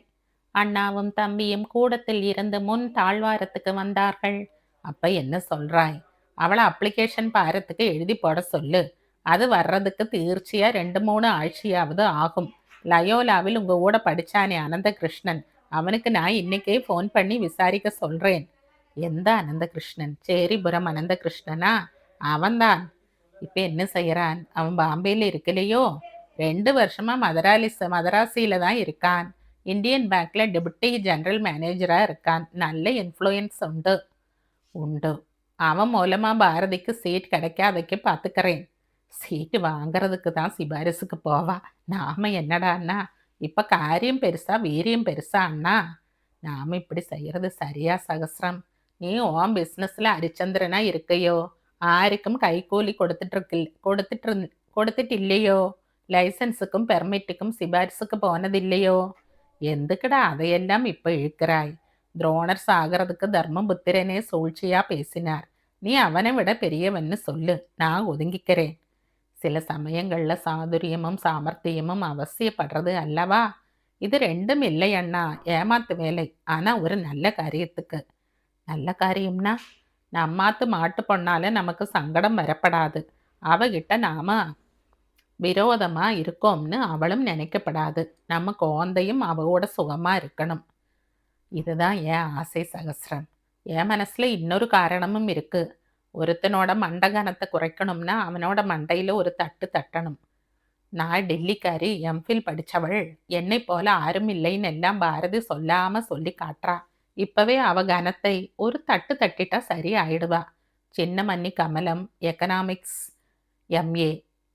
அண்ணாவும் தம்பியும் கூடத்தில் இருந்து முன் தாழ்வாரத்துக்கு வந்தார்கள். அப்ப என்ன சொல்றாய்? அவளை அப்ளிகேஷன் பாரத்துக்கு எழுதி போட சொல்லு. அது வர்றதுக்கு தீர்ச்சியா 2-3 ஆഴ്ചயாவது ஆகும். லயோலாவில் உங்க கூட படிச்சானே அனந்த கிருஷ்ணன், அவனுக்கு நான் இன்னைக்கே ஃபோன் பண்ணி விசாரிக்க சொல்றேன். எந்த அனந்த கிருஷ்ணன்? சேரிபுரம் அனந்த கிருஷ்ணனா? அவன்தான். இப்ப என்ன செய்யறான்? அவன் பாம்பேல இருக்கலையோ? 2 வருஷமா மதராசியில தான் இருக்கான். இந்தியன் பேங்க்ல டெபுட்டி ஜெனரல் மேனேஜரா இருக்கான். நல்ல இன்ஃப்ளூயன்ஸ் உண்டு. உண்டு. அவன் மூலமா பாரதிக்கு சீட் கிடைக்காதைக்கு பார்த்துக்கிறேன். சீட்டு வாங்கறதுக்கு தான் சிபாரிசுக்கு போவா. நாம என்னடான்னா, இப்ப காரியம் பெருசா வீரியம் பெருசா அண்ணா? நாம இப்படி செய்யறது சரியா சகஸ்ரம்? நீ உன் பிஸ்னஸ்ல ஹரிச்சந்திரனா இருக்கையோ? ஆருக்கும் கைகூலி கொடுத்துட்டு இல்லையோ? லைசன்ஸுக்கும் பெர்மிட்டுக்கும் சிபாரிசுக்கு போனதில்லையோ? எந்துக்குடா அதையெல்லாம் இப்ப இழுக்கிறாய்? துரோணர் சாகிறதுக்கு தர்மபுத்திரனே சூழ்ச்சியா பேசினார். நீ அவனை விட பெரியவன்னு சொல்லு, நான் ஒதுங்கிக்கிறேன். சில சமயங்கள்ல சாதுரியமும் சாமர்த்தியமும் அவசியப்படுறது அல்லவா? இது 2ம் இல்லை அண்ணா. ஏமாத்து வேலை. ஆனா ஒரு நல்ல காரியத்துக்கு. நல்ல காரியம்னா? நம்மாத்து மாட்டு பொண்ணால நமக்கு சங்கடம் வரப்படாது. அவகிட்ட நாம விரோதமா இருக்கோம்னு அவளும் நினைக்கப்படாது. நம்ம குழந்தையும் அவளோட சுகமா இருக்கணும். இதுதான் என் ஆசை சகஸ்ரம். என் மனசுல இன்னொரு காரணமும் இருக்கு. ஒருத்தனோட மண்டகனத்தை குறைக்கணும்னா அவனோட மண்டையில ஒரு தட்டு தட்டணும். நான் டெல்லிக்காரி, எம்ஃபில் படிச்சவள். என்னை போல ஆரும் இல்லைன்னு எல்லாம் பாரதி சொல்லாம சொல்லி காட்டுறா. இப்பவே அவ கனத்தை ஒரு தட்டு தட்டிட்டா சரி ஆயிடுவா. சின்னமன்னி Kamalam economics MA,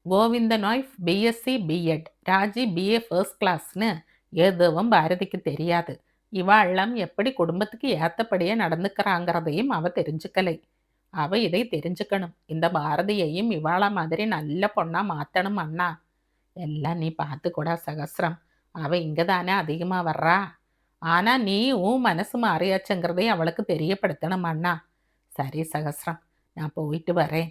Govindan wife BSc BEd, Raji BA first கிளாஸ்னு எதுவும் பாரதிக்கு தெரியாது. இவாள்லாம் எப்படி குடும்பத்துக்கு ஏத்தபடியே நடந்துக்கிறாங்கிறதையும் அவ தெரிஞ்சுக்கலை. அவ இதை தெரிஞ்சுக்கணும். இந்த பாரதியையும் இவாள மாதிரி நல்ல பொண்ணா மாத்தணும் அண்ணா. எல்லாம் நீ பார்த்துக்கூடா சகஸ்ரம். அவ இங்க தானே அதிகமா வர்றா. ஆனா நீ உன் மனசு மாறியாச்சுங்கிறதை அவளுக்கு தெரியப்படுத்தணும் அண்ணா. சரி சகஸ்ரம், நான் போயிட்டு வரேன்.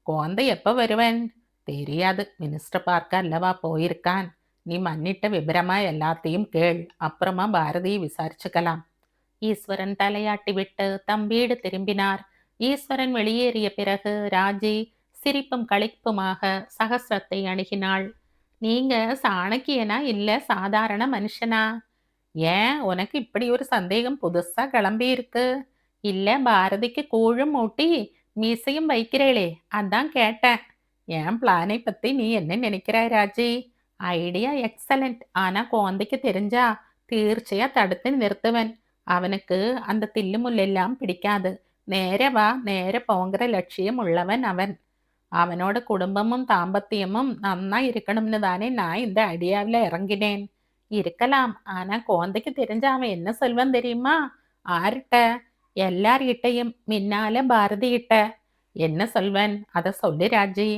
குழந்தை எப்ப வருவன்? தெரியாது. மினிஸ்டர் பார்க்க அல்லவா போயிருக்கான். நீ மன்னிட்ட விபரமா எல்லாத்தையும் கேள். அப்புறமா பாரதியை விசாரிச்சுக்கலாம். ஈஸ்வரன் தலையாட்டி விட்டு தம் வீடு திரும்பினார். ஈஸ்வரன் வெளியேறிய பிறகு ராஜி சிரிப்பும் களிப்புமாக சகஸ்ரத்தை அணுகினாள். நீங்க சாணக்கியனா இல்ல சாதாரண மனுஷனா? ஏன் உனக்கு இப்படி ஒரு சந்தேகம் புதுசா கிளம்பி இருக்கு? இல்ல பாரதிக்கு கூழும் மூட்டி மீசையும் வைக்கிறேளே, அதான் கேட்டேன். என் பிளானை பத்தி நீ என்ன நினைக்கிறாய் ராஜி? Idea excellent. ஆனா குழந்தைக்கு தெரிஞ்சா தீர்ச்சையா தடுத்து நிறுத்துவன். அவனுக்கு அந்த தில்லுமுள்ளெல்லாம் பிடிக்காது. நேர வா நேர போங்கிற லட்சியம் உள்ளவன் அவன். அவனோட குடும்பமும் தாம்பத்தியமும் நன்னா இருக்கணும்னு தானே நான் இந்த ஐடியாவில் இறங்கினேன். இருக்கலாம். ஆனா குழந்தைக்கு தெரிஞ்சா அவன் என்ன சொல்வான் தெரியுமா? ஆர்கிட்ட? எல்லார்கிட்டையும். மின்னால பாரதி கிட்ட. என்ன சொல்வன்? அத சொல்லு ராஜி.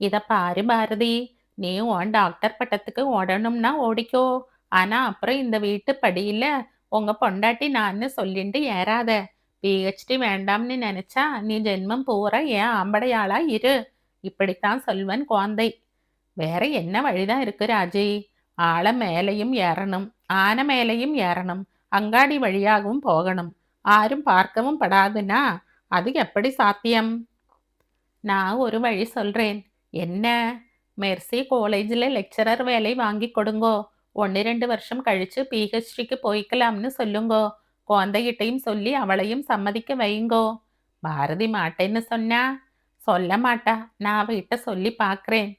இத பாரு பாரதி, நீ உன் டாக்டர் பட்டத்துக்கு ஓடணும்னா ஓடிக்கோ. ஆனா அப்புறம் இந்த வீட்டு படியில உங்க பொண்டாட்டி நான்னு சொல்லிட்டு ஏறாத. பிஹெச்டி வேண்டாம்னு நினைச்சா நீ ஜென்மம் பூரா ஏன் ஆம்படையாளா இரு. இப்படித்தான் சொல்வன் குழந்தை. வேற என்ன வழிதான் இருக்கு ராஜி? ஆழ மேலையும் ஏறணும், ஆன மேலையும் ஏறணும், அங்காடி வழியாகவும் போகணும். ஆரும் பார்க்கவும் படாதுன்னா அது எப்படி சாத்தியம்? நான் ஒரு வழி சொல்றேன். என்ன? மெர்சி காலேஜில் லெக்சரர் வேலை வாங்கி கொடுங்கோ. 1-2 வருஷம் கழிச்சு பிஹெச்டிக்கு போய்க்கலாம்னு சொல்லுங்கோ. குழந்தைகிட்டையும் சொல்லி அவளையும் சம்மதிக்க வைங்கோ. பாரதி மாட்டேன்னு சொன்னா? சொல்ல மாட்டா. நான் அவகிட்ட சொல்லி பார்க்குறேன்.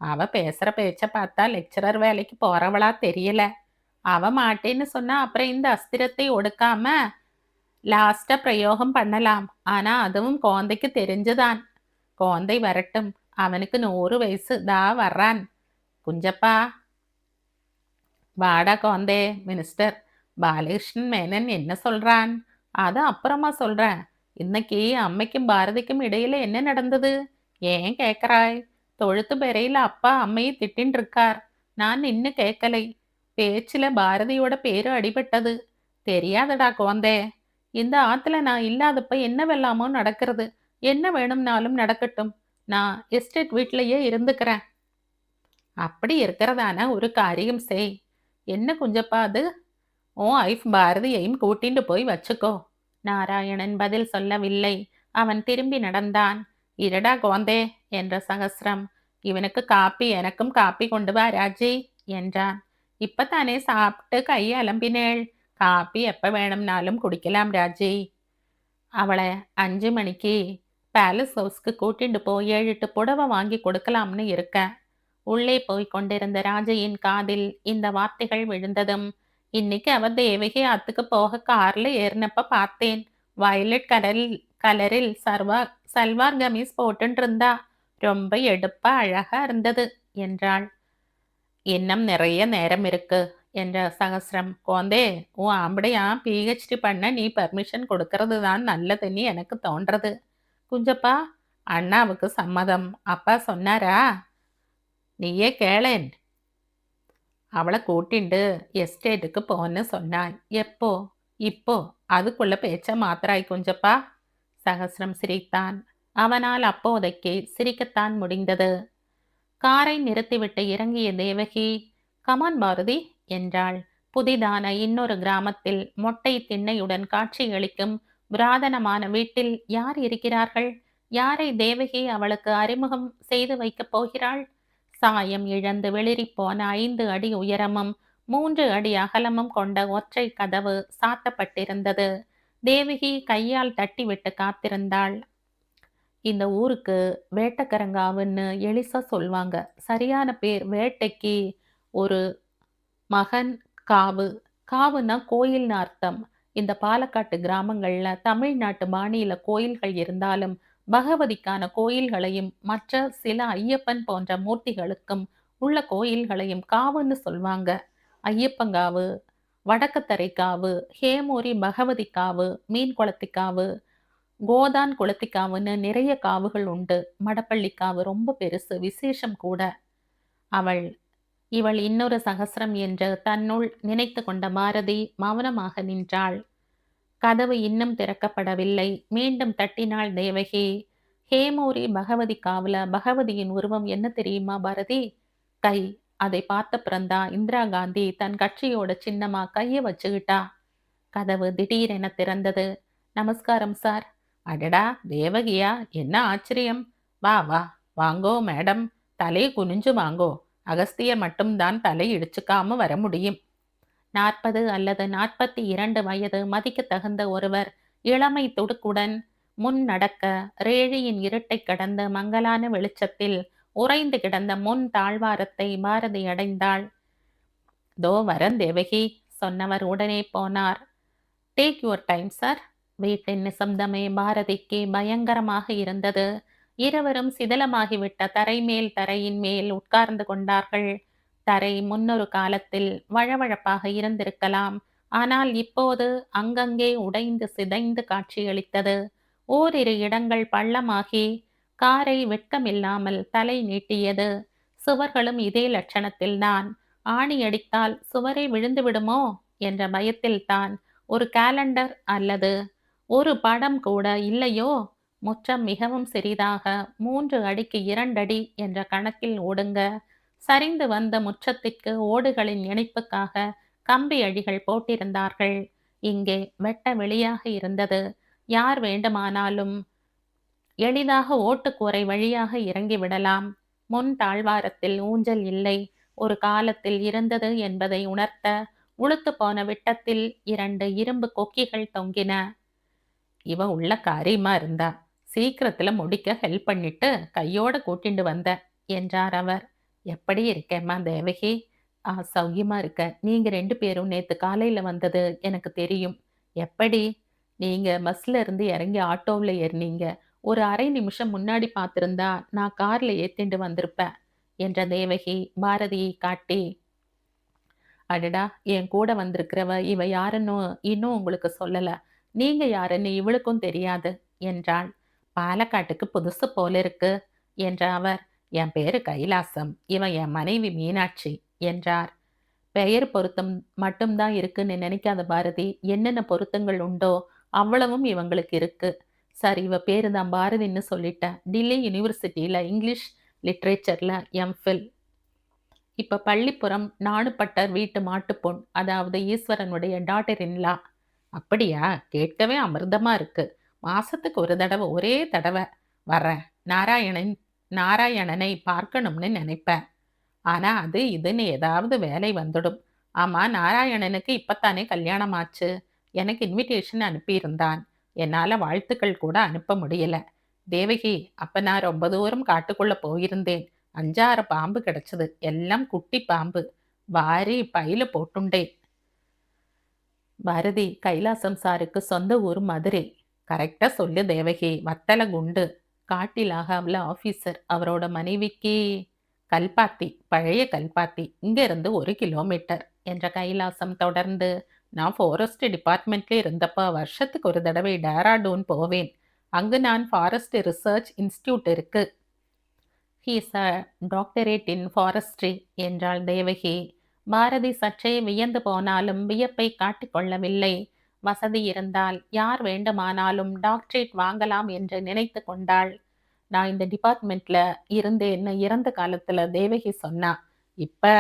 அவ பேசுற பேச்ச பார்த்தா லெக்சரர் வேலைக்கு போறவளா தெரியல. அவ மாட்டேன்னு சொன்னா அப்புறம் இந்த அஸ்திரத்தை ஒடுக்காம லாஸ்டா பிரயோகம் பண்ணலாம். ஆனா அதுவும் குழந்தைக்கு தெரிஞ்சுதான். குழந்தை வரட்டும். அவனுக்கு 100 வயசு. தா வர்றான். குஞ்சப்பா வாடா குழந்தே. மினிஸ்டர் பாலகிருஷ்ணன் மேனன் என்ன சொல்றான்? அது அப்புறமா சொல்றேன். இன்னைக்கு அம்மைக்கும் பாரதிக்கும் இடையில என்ன நடந்தது? ஏன் கேட்கறாய்? தொழுத்து பெறையில அப்பா அம்மையை திட்டின்னு இருக்கார். நான் நின்னு கேட்கலை. பேச்சுல பாரதியோட பேரு அடிபட்டது. தெரியாதடா குழந்தே. இந்த ஆத்துல நான் இல்லாதப்ப என்ன வெல்லாமோ நடக்கிறது. என்ன வேணும்னாலும் நடக்கட்டும். நான் எஸ்டேட் வீட்லயே இருந்துக்கிறேன். அப்படி இருக்கிறதான ஒரு காரியம் செய். என்ன குஞ்சப்பா அது? உன் ஐஃப் பாரதியையும் கூட்டிண்டு போய் வச்சுக்கோ. நாராயணன் பதில் சொல்லவில்லை. அவன் திரும்பி நடந்தான். இருடா கோந்தே என்ற சகஸ்ரம். இவனுக்கு காப்பி எனக்கும் காப்பி கொண்டு வா ராஜி என்றான். இப்பத்தானே சாப்பிட்டு கையை அலம்பினேள். காப்பி எப்ப வேணும்னாலும் குடிக்கலாம் ராஜி. அவளை 5 மணிக்கு பேலஸ் ஹவுஸ்க்கு கூட்டிண்டு போய் 7-8 புடவை வாங்கி கொடுக்கலாம்னு இருக்க. உள்ளே போய் கொண்டிருந்த ராஜையின் காதில் இந்த வார்த்தைகள் விழுந்ததும், இன்னைக்கு அவ தேவகி ஆத்துக்கு போக கார்ல ஏறினப்ப பார்த்தேன். வயலட் கலரில் சல்வார் கமீஸ் போட்டுன்னு இருந்தா. ரொம்ப எடுப்பா அழகா இருந்தது என்றாள். இன்னும் நிறைய நேரம் இருக்கு என்ற சகஸ்ரம். கோந்தே, உன் ஆம்படையா பிஹெச்டி பண்ண நீ பர்மிஷன் கொடுக்கறது தான் நல்லதுன்னு எனக்கு தோன்றது. குஞ்சப்பா, அண்ணாவுக்கு சம்மதம். அப்பா சொன்னாரா? நீயே கேளேன். அவளை கூட்டிண்டு எஸ்டேட்டுக்கு போன்னு சொன்னாய். எப்போ? இப்போ. அதுக்குள்ள பேச்ச மாத்திராய் குஞ்சப்பா. சகஸ்ரம் சிரித்தான். அவனால் அப்போதைக்கு சிரிக்கத்தான் முடிந்தது. காரை நிறுத்திவிட்டு இறங்கிய தேவகி, கமான் பாரதி என்றாள். புதிதான இன்னொரு கிராமத்தில் மொட்டை திண்ணையுடன் காட்சியளிக்கும் புராதனமான வீட்டில் யார் இருக்கிறார்கள்? யாரை தேவகி அவளுக்கு அறிமுகம் செய்து வைக்கப் போகிறாள்? சாயம் இழந்து வெளிரிப்போன 5 அடி உயரமும் 3 அடி அகலமும் கொண்ட ஒற்றை கதவு சாத்தப்பட்டிருந்தது. தேவகி கையால் தட்டிவிட்டு காத்திருந்தாள். இந்த ஊருக்கு வேட்டக்கரங்காவுன்னு எலிசா சொல்வாங்க. சரியான பேர் வேட்டைக்கு ஒரு மகன் காவு. காவுன்னா கோயில்னு அர்த்தம். இந்த பாலக்காட்டு கிராமங்கள்ல தமிழ்நாட்டு பாணியில கோயில்கள் இருந்தாலும் பகவதிக்கான கோயில்களையும் மற்ற சில ஐயப்பன் போன்ற மூர்த்திகளுக்கும் உள்ள கோயில்களையும் காவுன்னு சொல்வாங்க. ஐயப்பங்காவு, வடக்குத்தரைக்காவு, ஹேமூரி பகவதி காவு, மீன் குளத்திக்காவு, கோதான் குளத்திக்காவுன்னு நிறைய காவுகள் உண்டு. மடப்பள்ளிக்காவு ரொம்ப பெருசு, விசேஷம் கூட. அவள் இவள் இன்னொரு சகசிரம் என்று தன்னுள் நினைத்து கொண்ட பாரதி மௌனமாக நின்றாள். கதவு இன்னும் திறக்கப்படவில்லை. மீண்டும் தட்டினாள் தேவகி. ஹேமூரி பகவதி காவுல பகவதியின் உருவம் என்ன தெரியுமா பாரதி? கை. அதை பார்த்த பிறந்தா இந்திரா காந்தி தன் கட்சியோட சின்னமா கைய வச்சுக்கிட்டா. கதவு திடீரென திறந்தது. நமஸ்காரம் சார். அடடா தேவகியா, என்ன ஆச்சரியம். வா வா, வாங்கோ மேடம், தலை குனிஞ்சு வாங்கோ. அகஸ்தியர் மட்டும்தான் தலை இடிச்சுக்காம வர முடியும். 40 அல்லது 42 வயது மதிக்கத் தகுந்த ஒருவர் இளமை துடுக்குடன் முன் நடக்க, ரேழியின் இருட்டைக் கடந்த மங்கலான வெளிச்சத்தில் உறைந்து கிடந்த முன் தாழ்வாரத்தை பாரதி அடைந்தாள். தோ வரன் தேவகி, சொன்னவர் உடனே போனார். Take your time sir. வீட்டின் நிசப்தமே பாரதிக்கு பயங்கரமாக இருந்தது. இருவரும் சிதலமாகிவிட்ட தரையின் மேல் உட்கார்ந்து கொண்டார்கள். தரை முன்னொரு காலத்தில் வழவழப்பாக இருந்திருக்கலாம். ஆனால் இப்போது அங்கங்கே உடைந்து சிதைந்து காட்சியளித்தது. ஓரிரு இடங்கள் பள்ளமாகி காரை வெட்கமில்லாமல் தலை நீட்டியது. சுவர்களும் இதே லட்சணத்தில்தான். ஆணி அடித்தால் சுவரே விழுந்து விடுமோ என்ற பயத்தில்தான். ஒரு காலண்டர் அல்லது ஒரு படம் கூட இல்லையோ? முற்றம் மிகவும் சிறிதாக 3 அடிக்கு 2 அடி என்ற கணக்கில் ஓடுங்க. சரிந்து வந்த முற்றத்திற்கு ஓடுகளின் இணைப்புக்காக கம்பி அடிகள் போட்டிருந்தார்கள். இங்கே வெட்ட வெளியாக இருந்தது. யார் வேண்டுமானாலும் எளிதாக ஓட்டுக்கூரை வழியாக இறங்கி விடலாம். முன் தாழ்வாரத்தில் ஊஞ்சல் இல்லை. ஒரு காலத்தில் இருந்தது என்பதை உணர்த்த உளுத்து போன விட்டத்தில் 2 இரும்பு கொக்கிகள் தொங்கின. இவ உள்ள காரியமா இருந்தா சீக்கிரத்துல முடிக்க ஹெல்ப் பண்ணிட்டு கையோட கூட்டிண்டு வந்த என்றார் அவர். எப்படி இருக்கேம்மா தேவகி? சௌக்கியமா இருக்க. நீங்க 2 பேரும் நேத்து காலையில வந்தது எனக்கு தெரியும். எப்படி? நீங்க பஸ்ல இருந்து இறங்கி ஆட்டோவில் ஏறினீங்க. ஒரு அரை நிமிஷம் முன்னாடி பார்த்திருந்தா நான் கார்ல ஏத்திண்டு வந்திருப்பேன் என்ற தேவகி பாரதியை காட்டி, அடடா என் கூட வந்திருக்கிறவ இவ யாருன்னு இன்னும் உங்களுக்கு சொல்லல. நீங்க யாருன்னு இவளுக்கும் தெரியாது என்றாள். பாலக்காட்டுக்கு புதுசு போல இருக்கு என்ற அவர், என் பேரு கைலாசம், இவன் என் மனைவி மீனாட்சி என்றார். பெயர் பொருத்தம் மட்டும்தான் இருக்குன்னு நினைக்காத பாரதி, என்னென்ன பொருத்தங்கள் உண்டோ அவ்வளவும் இவங்களுக்கு இருக்கு. சார், இவ பேரு தான் பாரதின்னு சொல்லிட்டேன். டில்லி யூனிவர்சிட்டியில இங்கிலீஷ் லிட்ரேச்சர்ல எம்ஃபில். இப்ப பள்ளிப்புறம் நாணுப்பட்டர் வீட்டு மாட்டுப்பொன், அதாவது ஈஸ்வரனுடைய டாட்டர் இன்லா. அப்படியா? கேட்கவே அமிர்தமா இருக்கு. மாசத்துக்கு ஒரு தடவை, ஒரே தடவை வர்றேன். நாராயணனை பார்க்கணும்னு நினைப்பேன். ஆனா அது இதுன்னு ஏதாவது வேலை வந்துடும். ஆமா, நாராயணனுக்கு இப்பத்தானே கல்யாணம் ஆச்சு. எனக்கு இன்விடேஷன் அனுப்பியிருந்தான். என்னால வாழ்த்துக்கள் கூட அனுப்ப முடியல. தேவகி, அப்ப நான் ரொம்ப தூரம் காட்டுக்குள்ள போயிருந்தேன். 5, 6 பாம்பு கிடைச்சது. எல்லாம் குட்டி பாம்பு. வாரி பையில போட்டுண்டேன். பாரதி, கைலாசம் சாருக்கு சொந்த ஊர் மதுரை. கரெக்டா சொல்லு தேவகி. வத்தல குண்டு. காட்டிலாகாமல ஆபீசர். அவரோட மனைவிக்கு கல்பாத்தி, பழைய கல்பாத்தி. இங்க இருந்து 1 கிலோமீட்டர் என்ற கைலாசம் தொடர்ந்து, நான் ஃபாரஸ்ட் டிபார்ட்மெண்ட்ல இருந்தப்ப வருஷத்துக்கு ஒரு தடவை டேராடூன் போவேன். அங்கு நான் ஃபாரஸ்ட் ரிசர்ச் இன்ஸ்டிடியூட் இருக்கு. He's a doctorate in forestry என்றாள் தேவகி. பாரதி சற்றே வியந்து போனாலும் வியப்பை காட்டிக்கொள்ளவில்லை. வசதி இருந்தால் யார் வேண்டுமானாலும் டாக்டரேட் வாங்கலாம் என்று நினைத்து கொண்டாள். நான் இந்த டிபார்ட்மெண்ட்ல இருந்தேன்னு இறந்த காலத்துல தேவகி சொன்னா. இப்ப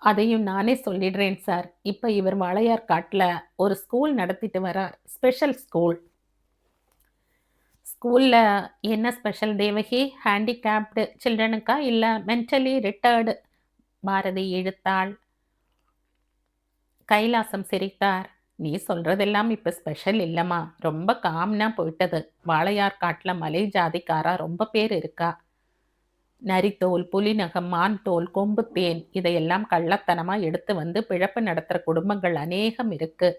அதையும் நானே சொல்லிடுறேன் சார். இப்ப இவர் வாளையார்காட்டுல ஒரு ஸ்கூல் நடத்திட்டு வரார். Special school. ஸ்கூல்ல என்ன ஸ்பெஷல் தேவகி? ஹேண்டிகேப்டு சில்ட்ரனுக்கா இல்ல மென்டலி ரிட்டர்டு? பாரதி இழுத்தாள். கைலாசம் சிரித்தார். நீ சொல்றதெல்லாம் இப்ப ஸ்பெஷல் இல்லம்மா. ரொம்ப காம்னா போயிட்டது. வாளையார்காட்டுல மலை ஜாதிக்காரா ரொம்ப பேர் இருக்கா. நரித்தோல், புலிநகம், மான் தோல், கொம்புத்தேன் இதையெல்லாம் கள்ளத்தனமா எடுத்து வந்து பிழப்பு நடத்துற குடும்பங்கள் அநேகம் இருக்கு.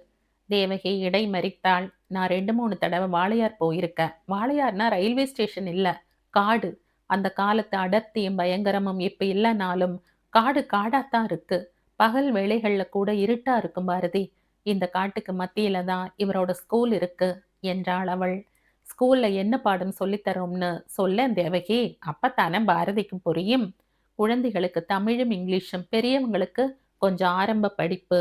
தேவகி இடை மறித்தாள். நான் 2, 3 தடவை வாளையார் போயிருக்கேன். வாளையார்னா ரயில்வே ஸ்டேஷன் இல்ல, காடு. அந்த காலத்து அடர்த்தியும் பயங்கரமும் இப்ப இல்லைனாலும் காடு காடாத்தான் இருக்கு. பகல் வேளைகள்ல கூட இருட்டா இருக்கும் பாரதி. இந்த காட்டுக்கு மத்தியில தான் இவரோட ஸ்கூல் இருக்கு என்றாள் அவள். ஸ்கூல்ல என்ன பாடம் சொல்லித் தரோம்னு சொல்லேன் தேவகி. அப்பத்தானே பாரதிக்கு புரியும். குழந்தைகளுக்கு தமிழும் இங்கிலீஷும், பெரியவங்களுக்கு கொஞ்சம் ஆரம்ப படிப்பு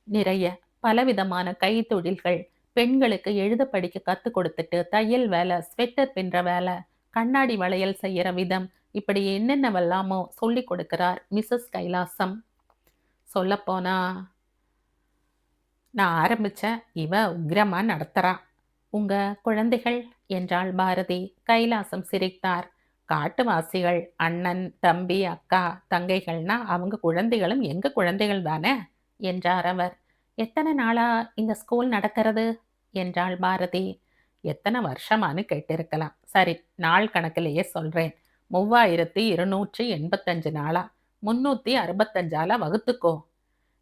நிறைய, பலவிதமான கைத்தொழில்கள், பெண்களுக்கு எழுத படிக்க கத்துக் கொடுத்துட்டு தையல் வேலை, ஸ்வெட்டர் பின்ற வேலை, கண்ணாடி வளையல் செய்யற விதம், இப்படி என்னென்னவெல்லாமோ சொல்லிக் கொடுக்கிறார் மிஸ்ஸஸ் கைலாசம். சொல்லப்போனா நான் ஆரம்பிச்சேன், இவ உக்கிரமா நடத்துறா. உங்க குழந்தைகள் என்றாள் பாரதி. கைலாசம் சிரித்தார். காட்டுவாசிகள் அண்ணன், தம்பி, அக்கா, தங்கைகள்னா அவங்க குழந்தைகளும் எங்க குழந்தைகள் தானே என்றார் அவர். எத்தனை நாளா இந்த ஸ்கூல் நடக்கிறது என்றாள் பாரதி. எத்தனை வருஷமான்னு கேட்டிருக்கலாம். சரி, நாள் கணக்கிலேயே சொல்றேன். 3285 நாளா. 365ஆல வகுத்துக்கோ.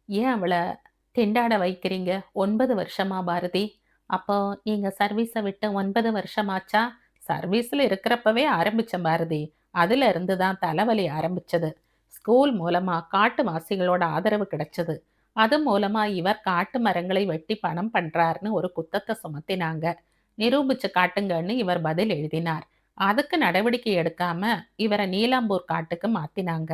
ஏன் அவள திண்டாட வைக்கிறீங்க? 9 வருஷமா பாரதி? அப்போ நீங்க சர்வீஸ விட்டு 9 வருஷமாச்சா? சர்வீஸ்ல இருக்கிறப்பவே ஆரம்பிச்சேன் பாரதி. அதுல இருந்து தான் தலைவலி ஆரம்பிச்சது. ஸ்கூல் மூலமா காட்டுவாசிகளோட ஆதரவு கிடைச்சது. அது மூலமா இவர் காட்டு மரங்களை வெட்டி பணம் பண்றாருன்னு ஒரு குத்தத்தை சுமத்தினாங்க. நிரூபிச்சு காட்டுங்கன்னு இவர் பதில் எழுதினார். அதுக்கு நடவடிக்கை எடுக்காம இவரை நீலாம்பூர் காட்டுக்கு மாத்தினாங்க.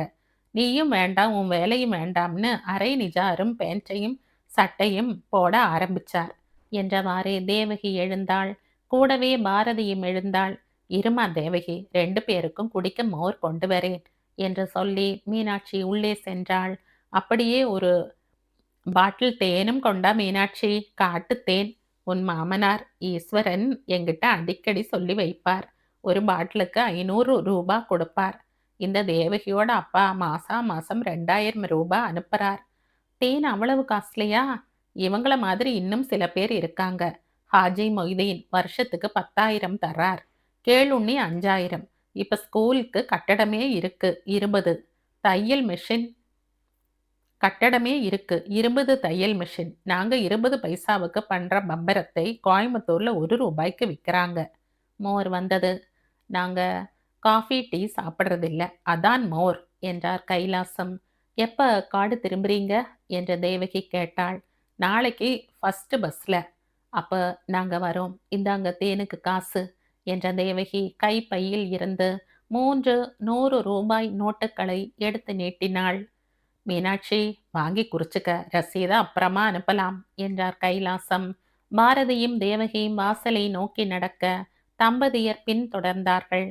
நீயும் வேண்டாம், உன் வேலையும் வேண்டாம்னு அரை நிஜாரும் பேண்ட்டையும் சட்டையும் போட ஆரம்பிச்சார் என்றவாறே தேவகி எழுந்தாள். கூடவே பாரதியும் எழுந்தாள். இருமா தேவகி, 2 பேருக்கும் குடிக்க மோர் கொண்டு வரேன் என்று சொல்லி மீனாட்சி உள்ளே சென்றாள். அப்படியே ஒரு பாட்டில் தேனும் கொண்டா மீனாட்சி. காட்டுத் தேன். உன் மாமனார் ஈஸ்வரன் என்கிட்ட அடிக்கடி சொல்லி வைப்பார். ஒரு பாட்டிலுக்கு 500 ரூபா கொடுப்பார். இந்த தேவகியோட அப்பா மாசா மாசம் 2000 ரூபா அனுப்புறார். தேன் அவ்வளவு காஸ்ட்லியா? இவங்கள மாதிரி இன்னும் சில பேர் இருக்காங்க. ஹாஜி மொய்தீன் வருஷத்துக்கு 10,000 தர்றார். கேளுண்ணி 5,000. இப்ப ஸ்கூலுக்கு கட்டடமே இருக்கு 20. தையல் மிஷின் கட்டடமே இருக்கு 20 தையல் மிஷின். நாங்க 20 பைசாவுக்கு பண்ற பம்பரத்தை கோயம்புத்தூர்ல 1 ரூபாய்க்கு விற்கிறாங்க. மோர் வந்தது. நாங்க காஃபி டீ சாப்பிட்றதில்ல, அதான் மோர் என்றார் கைலாசம். எப்ப காடு திரும்புறீங்க என்று தேவகி கேட்டாள். நாளைக்கு ஃபர்ஸ்ட் பஸ்ல. அப்ப நாங்க வரோம். இந்தாங்க தேனுக்கு காசு என்ற தேவகி கைப்பையில் இருந்து 3 100 ரூபாய் நோட்டுகளை எடுத்து நீட்டினாள். மீனாட்சி, வாங்கி குறிச்சுக்க, ரசீதை அப்புறமா அனுப்பலாம் என்றார் கைலாசம். பாரதியும் தேவகியும் வாசலை நோக்கி நடக்க தம்பதியர் பின் தொடர்ந்தார்கள்.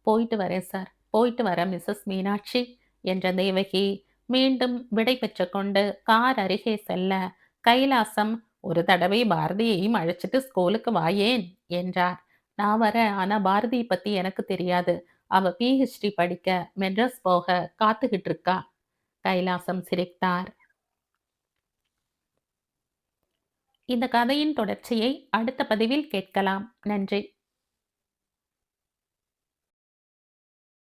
போயிட்டு வரேன் சார், போயிட்டு வர மிஸ்ஸஸ் மீனாட்சி என்ற தேவகி மீண்டும் விடை பெற்று கொண்டு கார் அருகே செல்ல கைலாசம், ஒரு தடவை பாரதியையும் அழைச்சிட்டு ஸ்கூலுக்கு வாயேன் என்றார். நான் வரேன், ஆனா பாரதியை பத்தி எனக்கு தெரியாது. அவ பிஹெச்டி படிக்க மெட்ராஸ் போக காத்துக்கிட்டு இருக்கா. கைலாசம் சிரித்தார். இந்த கதையின் தொடர்ச்சியை அடுத்த பதிவில் கேட்கலாம். நன்றி.